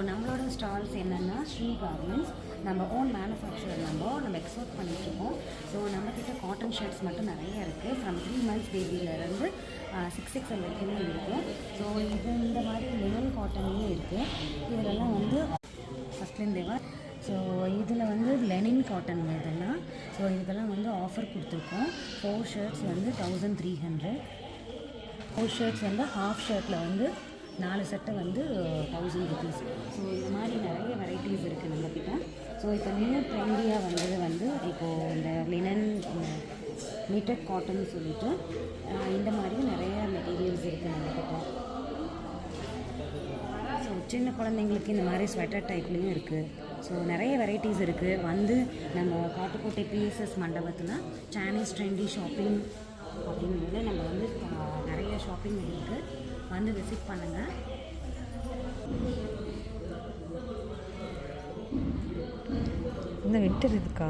நம்மளோட ஸ்டால்ஸ் என்னென்னா ஸ்ரீ கார்மெண்ட்ஸ், நம்ம ஓன் மேனுஃபேக்சரர் நம்ம எக்ஸ்போர்ட் பண்ணிகிட்ருக்கோம். ஸோ நம்மக்கிட்ட காட்டன் ஷர்ட்ஸ் மட்டும் நிறைய இருக்குது. ஃப்ரம் 3 months பேபியிலேருந்து 6XL வரைக்குமே இருக்கும். ஸோ இந்த மாதிரி லினன் காட்டன்லேயும் இருக்குது. இதிலெல்லாம் வந்து ஃபஸ்ட்லேருந்தேவா. ஸோ இதில் வந்து லெனின் காட்டன் இதெல்லாம். ஸோ இதுக்கெல்லாம் வந்து ஆஃபர் கொடுத்துருக்கோம். 4 ஷர்ட்ஸ் வந்து 1300. 4 ஷர்ட்ஸ் வந்து ஹாஃப் ஷர்ட்டில் வந்து 4 செட்டை வந்து 1000 rupees. ஸோ இந்த மாதிரி நிறைய வெரைட்டிஸ் இருக்குது நம்மக்கிட்ட. ஸோ இப்போ நியூ ட்ரெண்டியாக வந்தது வந்து இப்போது இந்த லினன் நீட்டட் காட்டன் சொல்லிட்டு இந்த மாதிரி நிறைய மெட்டீரியல்ஸ் இருக்குது நம்மக்கிட்ட. ஸோ சின்ன குழந்தைங்களுக்கு இந்த மாதிரி ஸ்வெட்டர் டைப்லேயும் இருக்குது. ஸோ நிறைய வெரைட்டிஸ் இருக்குது. வந்து நம்ம காட்டுக்கோட்டை பிஎஸ்எஸ் மண்டபத்தில் சைனீஸ் ட்ரெண்டி ஷாப்பிங் அப்படிங்கிறது நம்ம வந்து நிறைய ஷாப்பிங் இருக்குது. வந்து விசிட் பண்ணுங்கள். இந்த வின்டர் இருக்கா?